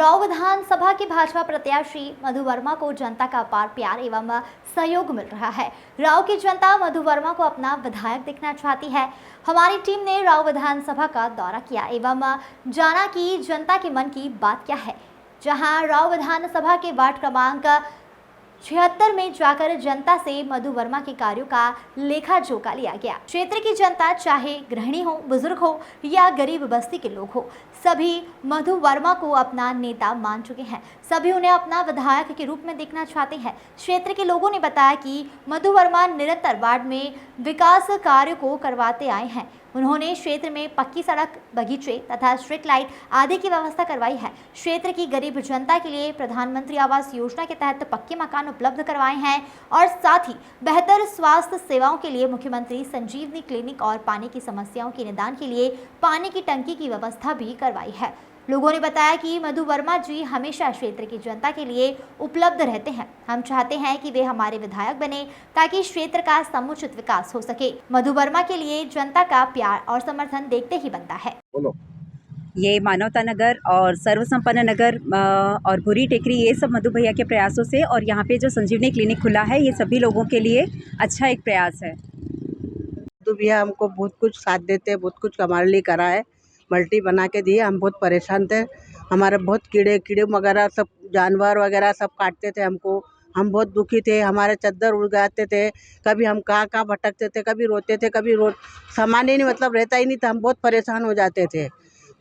राव विधानसभा के भाजपा प्रत्याशी मधु वर्मा को जनता का अपार प्यार एवं सहयोग मिल रहा है। राव की जनता मधु वर्मा को अपना विधायक देखना चाहती है। हमारी टीम ने राव विधानसभा का दौरा किया एवं जाना कि जनता के मन की बात क्या है। जहां राव विधानसभा के वार्ड क्रमांक 76 में जाकर जनता से मधु वर्मा के कार्यों का लेखा जोखा लिया गया। क्षेत्र की जनता चाहे गृहिणी हो, बुजुर्ग हो या गरीब बस्ती के लोग हो, सभी मधु वर्मा को अपना नेता मान चुके हैं। सभी उन्हें अपना विधायक के रूप में देखना चाहते हैं। क्षेत्र के लोगों ने बताया कि मधु वर्मा निरंतर वार्ड में विकास कार्य को करवाते आए हैं। उन्होंने क्षेत्र में पक्की सड़क, बगीचे तथा स्ट्रीट लाइट आदि की व्यवस्था करवाई है। क्षेत्र की गरीब जनता के लिए प्रधानमंत्री आवास योजना के तहत पक्के मकान उपलब्ध करवाए हैं और साथ ही बेहतर स्वास्थ्य सेवाओं के लिए मुख्यमंत्री संजीवनी क्लिनिक और पानी की समस्याओं के निदान के लिए पानी की टंकी की व्यवस्था भी करवाई है। लोगों ने बताया कि मधु वर्मा जी हमेशा क्षेत्र की जनता के लिए उपलब्ध रहते हैं। हम चाहते हैं कि वे हमारे विधायक बने ताकि क्षेत्र का समुचित विकास हो सके। मधु वर्मा के लिए जनता का प्यार और समर्थन देखते ही बनता है। बोलो। ये मानवता नगर और सर्वसंपन्न नगर और भूरी टेकरी, ये सब मधु भैया के प्रयासों से, और यहाँ पे जो संजीवनी क्लिनिक खुला है, ये सभी लोगों के लिए अच्छा एक प्रयास है। मधु भैया हमको बहुत कुछ साथ देते हैं, बहुत कुछ हमारे लिए करा है, मल्टी बना के दिए। हम बहुत परेशान थे, हमारे बहुत कीड़े वगैरह सब जानवर वगैरह सब काटते थे हमको। हम बहुत दुखी थे, हमारे चद्दर उड़ जाते थे, कभी हम कहाँ भटकते थे, कभी रोते थे, कभी सामान ही नहीं मतलब रहता ही नहीं था। हम बहुत परेशान हो जाते थे,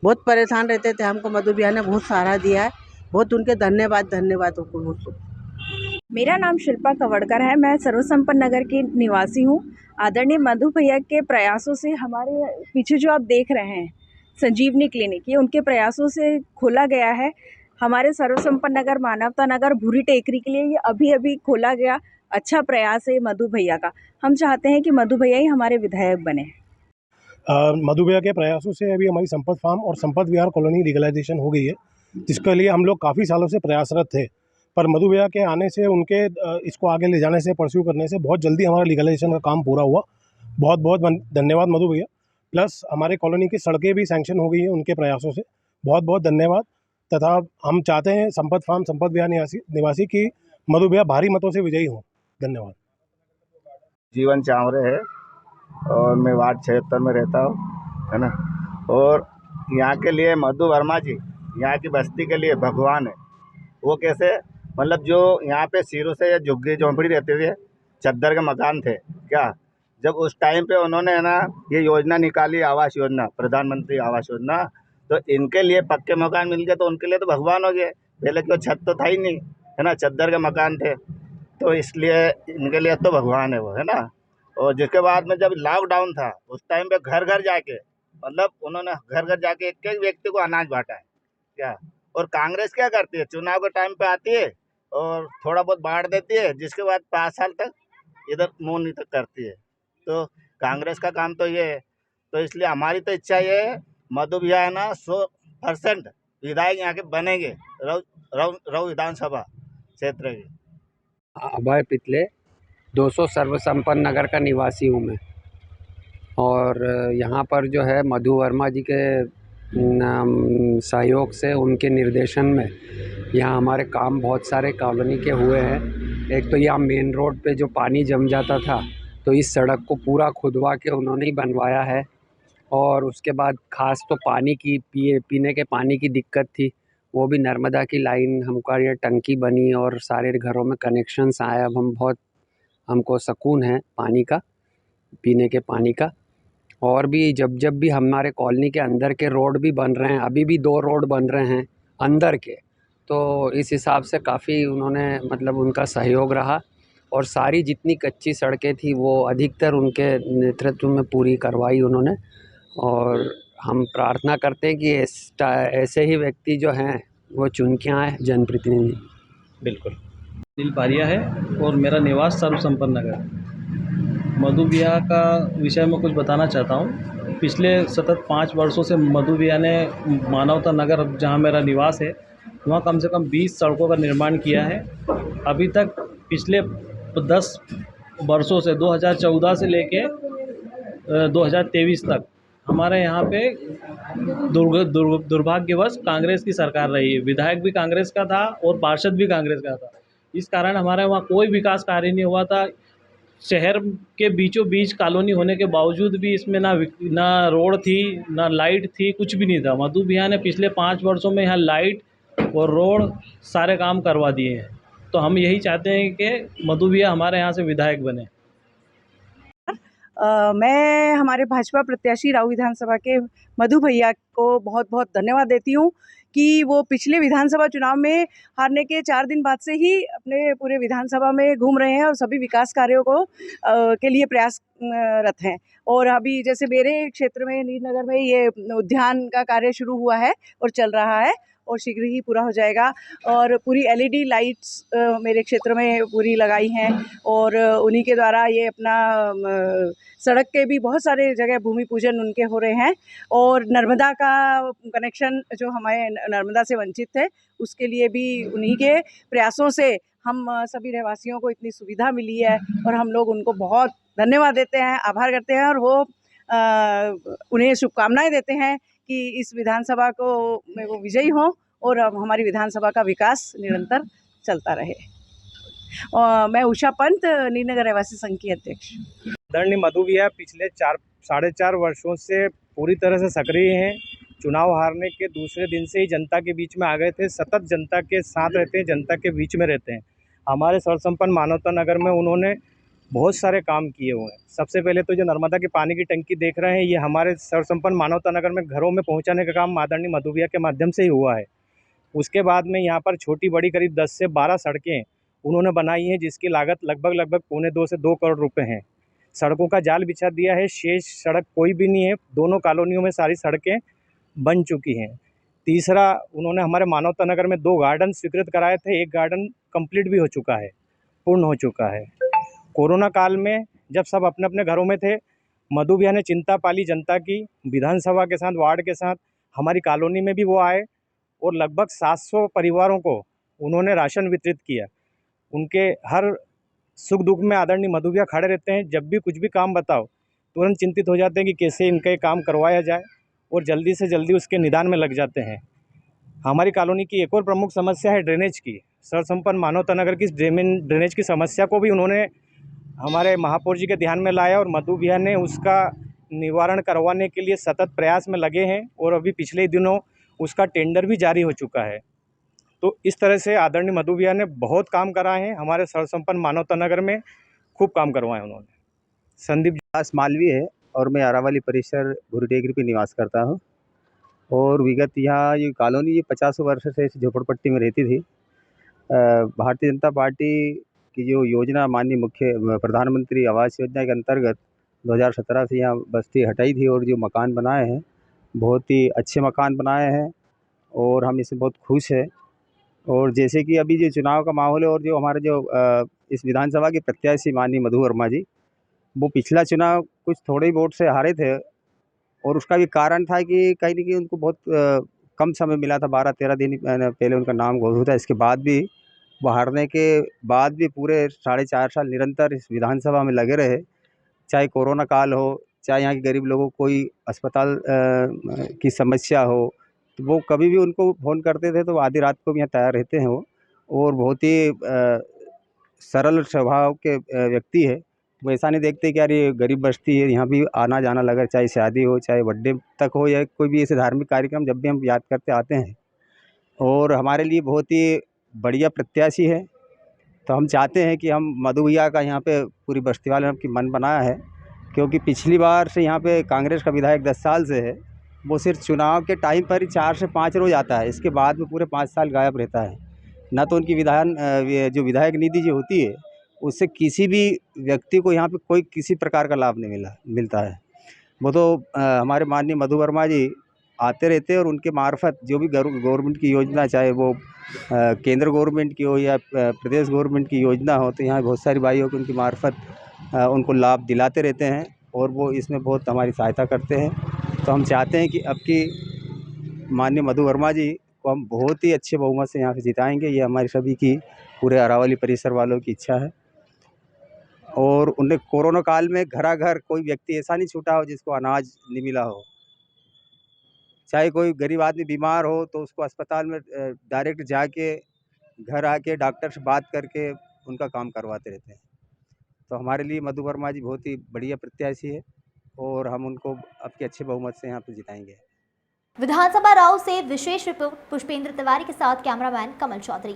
बहुत परेशान रहते थे। हमको मधु भैया ने बहुत सहारा दिया है, बहुत उनके धन्यवाद उनको। मेरा नाम शिल्पा कवड़कर है, मैं सर्वसंपन्न नगर की निवासी हूँ। आदरणीय मधु भैया के प्रयासों से हमारे पीछे जो आप देख रहे हैं संजीवनी क्लिनिक, ये उनके प्रयासों से खोला गया है। हमारे सर्वसंपन्न नगर, मानवता नगर, भूरी टेकरी के लिए ये अभी खोला गया अच्छा प्रयास है मधु भैया का। हम चाहते हैं कि मधु भैया ही हमारे विधायक बने। मधु भैया के प्रयासों से अभी हमारी संपत फार्म और संपत विहार कॉलोनी लीगलाइजेशन हो गई है, जिसके लिए हम लोग काफ़ी सालों से प्रयासरत थे। पर मधु भैया के आने से, उनके इसको आगे ले जाने से, परस्यू करने से बहुत जल्दी हमारा लीगलाइजेशन का काम पूरा हुआ। बहुत बहुत धन्यवाद मधु भैया। प्लस हमारे कॉलोनी की सड़कें भी सैंक्शन हो गई हैं उनके प्रयासों से, बहुत बहुत धन्यवाद। तथा हम चाहते हैं संपत फार्म, संपत विहार निवासी की मधु भैया भारी मतों से विजयी हों। धन्यवाद। जीवन चावरे है और मैं वार्ड 76 में रहता हूँ, है ना। और यहाँ के लिए मधु वर्मा जी यहाँ की बस्ती के लिए भगवान है। वो कैसे, मतलब जो यहाँ पे सिरों से झुग्गी झोंपड़ी रहते थे, चद्दर के मकान थे क्या, जब उस टाइम पे उन्होंने है ना ये योजना निकाली, आवास योजना, प्रधानमंत्री आवास योजना, तो इनके लिए पक्के मकान मिल गए, तो उनके लिए तो भगवान हो गए। पहले क्यों, छत तो था ही नहीं, है ना, चद्दर के मकान थे, तो इसलिए इनके लिए तो भगवान है वो, है ना। और जिसके बाद में जब लॉकडाउन था उस टाइम पे घर घर जाके, मतलब उन्होंने घर घर जाके एक एक व्यक्ति को अनाज बांटा है क्या। और कांग्रेस क्या करती है, चुनाव के टाइम पे आती है और थोड़ा बहुत बांट देती है, जिसके बाद 5 साल तक इधर मुँह नहीं तक करती है। तो कांग्रेस का काम तो ये है। तो इसलिए हमारी तो इच्छा ये है, मधु भैया है ना 100% विधायक यहाँ के बनेंगे, रव विधानसभा क्षेत्र के। अभय पितले, 200 सर्वसंपन्न नगर का निवासी हूँ मैं। और यहाँ पर जो है मधु वर्मा जी के सहयोग से, उनके निर्देशन में यहाँ हमारे काम बहुत सारे कॉलोनी के हुए हैं। एक तो यहाँ मेन रोड पे जो पानी जम जाता था, तो इस सड़क को पूरा खुदवा के उन्होंने ही बनवाया है। और उसके बाद ख़ास तो पानी की पीने के पानी की दिक्कत थी, वो भी नर्मदा की लाइन हमका ये टंकी बनी और सारे घरों में कनेक्शंस आए। अब हमको सुकून है पानी का, पीने के पानी का। और भी जब भी हमारे कॉलोनी के अंदर के रोड भी बन रहे हैं, अभी भी 2 रोड बन रहे हैं अंदर के, तो इस हिसाब से काफ़ी उन्होंने मतलब उनका सहयोग रहा। और सारी जितनी कच्ची सड़कें थी वो अधिकतर उनके नेतृत्व में पूरी करवाई उन्होंने। और हम प्रार्थना करते हैं कि ऐसे ही व्यक्ति जो हैं वो चुन के आए जनप्रतिनिधि। बिल्कुल। दिल पारिया है और मेरा निवास सर्वसंपन्न नगर। मधु भैया का विषय में कुछ बताना चाहता हूँ। पिछले सतत 5 वर्षों से मधु भैया ने मानवता नगर, जहाँ मेरा निवास है, वहाँ कम से कम 20 सड़कों का निर्माण किया है। अभी तक पिछले 10 वर्षों से 2014 से लेके 2023 तक हमारे यहाँ पे दुर्भाग्यवश कांग्रेस की सरकार रही है। विधायक भी कांग्रेस का था और पार्षद भी कांग्रेस का था। इस कारण हमारे वहाँ कोई विकास कार्य नहीं हुआ था। शहर के बीचों बीच कॉलोनी होने के बावजूद भी इसमें ना रोड थी, ना लाइट थी, कुछ भी नहीं था। मधु भैया ने पिछले 5 वर्षों में यहाँ लाइट और रोड सारे काम करवा दिए हैं। तो हम यही चाहते हैं कि मधु भैया हमारे यहाँ से विधायक बने। मैं हमारे भाजपा प्रत्याशी राऊ विधानसभा के मधु भैया को बहुत बहुत धन्यवाद देती हूँ कि वो पिछले विधानसभा चुनाव में हारने के 4 दिन बाद से ही अपने पूरे विधानसभा में घूम रहे हैं और सभी विकास कार्यों को के लिए प्रयासरत हैं। और अभी जैसे मेरे क्षेत्र में नीलनगर में ये उद्यान का कार्य शुरू हुआ है और चल रहा है और शीघ्र ही पूरा हो जाएगा। और पूरी LED लाइट्स मेरे क्षेत्र में पूरी लगाई हैं और उन्हीं के द्वारा ये अपना सड़क के भी बहुत सारे जगह भूमि पूजन उनके हो रहे हैं। और नर्मदा का कनेक्शन जो हमारे नर्मदा से वंचित थे उसके लिए भी उन्हीं के प्रयासों से हम सभी रहवासियों को इतनी सुविधा मिली है और हम लोग उनको बहुत धन्यवाद देते हैं, आभार करते हैं और वो उन्हें शुभकामनाएं देते हैं कि इस विधानसभा को में वो विजयी हों और अब हमारी विधानसभा का विकास निरंतर चलता रहे। मैं उषा पंत, नीलनगर रहवासी संघ की अध्यक्ष। आदरणीय मधु भैया पिछले 4-4.5 वर्षों से पूरी तरह से सक्रिय हैं। चुनाव हारने के दूसरे दिन से ही जनता के बीच में आ गए थे। सतत जनता के साथ रहते हैं, जनता के बीच में रहते हैं। हमारे सर्वसंपन्न मानवता नगर में उन्होंने बहुत सारे काम किए हुए हैं। सबसे पहले तो जो नर्मदा की पानी की टंकी देख रहे हैं, ये हमारे सर्वसंपन्न मानवता नगर में घरों में पहुंचाने का काम आदरणीय मधु भैया के माध्यम से ही हुआ है। उसके बाद में यहाँ पर छोटी बड़ी करीब 10 से 12 सड़कें उन्होंने बनाई हैं, जिसकी लागत लगभग 2 से 2 करोड़ रुपए है। सड़कों का जाल बिछा दिया है, शेष सड़क कोई भी नहीं है। दोनों कॉलोनियों में सारी सड़कें बन चुकी हैं। तीसरा, उन्होंने हमारे मानवता नगर में 2 गार्डन स्वीकृत कराए थे। एक गार्डन कंप्लीट भी हो चुका है, पूर्ण हो चुका है। कोरोना काल में जब सब अपने अपने घरों में थे, मधु भैया ने चिंता पाली जनता की, विधानसभा के साथ, वार्ड के साथ। हमारी कॉलोनी में भी वो आए और लगभग 700 परिवारों को उन्होंने राशन वितरित किया। उनके हर सुख दुख में आदरणीय मधु भैया खड़े रहते हैं। जब भी कुछ भी काम बताओ तुरंत चिंतित हो जाते हैं कि कैसे इनका ये काम करवाया जाए और जल्दी से जल्दी उसके निदान में लग जाते हैं। हमारी कॉलोनी की एक और प्रमुख समस्या है ड्रेनेज की। सर्वसंपन्न मानवता नगर की ड्रेनेज की समस्या को भी उन्होंने हमारे महापौर जी के ध्यान में लाया और मधु भैया ने उसका निवारण करवाने के लिए सतत प्रयास में लगे हैं और अभी पिछले दिनों उसका टेंडर भी जारी हो चुका है। तो इस तरह से आदरणीय मधु भैया ने बहुत काम कराए हैं हमारे सर्वसंपन्न मानवता नगर में, खूब काम करवाए उन्होंने। संदीप दास मालवी है और मैं अरावली परिसर भूरी पे निवास करता हूँ। और विगत यहाँ ये कॉलोनी ये 50 वर्ष से इस झोपड़पट्टी में रहती थी। भारतीय जनता पार्टी की जो योजना माननीय मुख्य प्रधानमंत्री आवास योजना के अंतर्गत 2017 से यहाँ बस्ती हटाई थी और जो मकान बनाए हैं बहुत ही अच्छे मकान बनाए हैं और हम इससे बहुत खुश हैं। और जैसे कि अभी जो चुनाव का माहौल है और जो हमारे जो इस विधानसभा के प्रत्याशी माननीय मधु वर्मा जी, वो पिछला चुनाव कुछ थोड़े ही वोट से हारे थे और उसका भी कारण था कि कहीं न कहीं उनको बहुत कम समय मिला था। 12-13 दिन पहले उनका नाम घोषित था। इसके बाद भी वो हारने के बाद भी पूरे 4.5 साल निरंतर इस विधानसभा में लगे रहे। चाहे कोरोना काल हो, चाहे यहाँ के गरीब लोगों को कोई अस्पताल की समस्या हो, तो वो कभी भी उनको फ़ोन करते थे तो आधी रात को भी यहाँ तैयार रहते हैं वो। और बहुत ही सरल स्वभाव के व्यक्ति है। वो ऐसा नहीं देखते कि यार ये गरीब बस्ती है, यहाँ भी आना जाना लगा, चाहे शादी हो, चाहे बर्थडे तक हो या कोई भी ऐसे धार्मिक कार्यक्रम, जब भी हम याद करते आते हैं। और हमारे लिए बहुत ही बढ़िया प्रत्याशी है। तो हम चाहते हैं कि हम मधु भैया का यहाँ पे पूरी बस्ती वाले की मन बनाया है, क्योंकि पिछली बार से यहाँ पे कांग्रेस का विधायक 10 साल से है। वो सिर्फ चुनाव के टाइम पर ही 4 से 5 रोज़ आता है, इसके बाद में पूरे 5 साल गायब रहता है। ना तो उनकी जो विधायक निधि जो होती है उससे किसी भी व्यक्ति को यहाँ पे कोई किसी प्रकार का लाभ नहीं मिलता है। वो तो हमारे माननीय मधु वर्मा जी आते रहते हैं और उनके मार्फत जो भी गवर्नमेंट की योजना, चाहे वो केंद्र गवर्नमेंट की हो या प्रदेश गवर्नमेंट की योजना हो, तो यहाँ बहुत सारी भाइयों को उनकी मार्फत उनको लाभ दिलाते रहते हैं और वो इसमें बहुत हमारी सहायता करते हैं। तो हम चाहते हैं कि अब की माननीय मधु वर्मा जी को हम बहुत ही अच्छे बहुमत से यहाँ से जिताएंगे। ये हमारी सभी की, पूरे अरावली परिसर वालों की इच्छा है। और उन्हें कोरोना काल में घर कोई व्यक्ति ऐसा नहीं छूटा हो जिसको अनाज नहीं मिला हो। चाहे कोई गरीब आदमी बीमार हो तो उसको अस्पताल में डायरेक्ट जाके घर आके डॉक्टर से बात करके उनका काम करवाते रहते हैं। तो हमारे लिए मधु वर्मा जी बहुत ही बढ़िया प्रत्याशी है और हम उनको आपके अच्छे बहुमत से यहाँ पे जिताएंगे। विधानसभा राव से विशेष रिपोर्ट पुष्पेंद्र तिवारी के साथ कैमरामैन कमल चौधरी।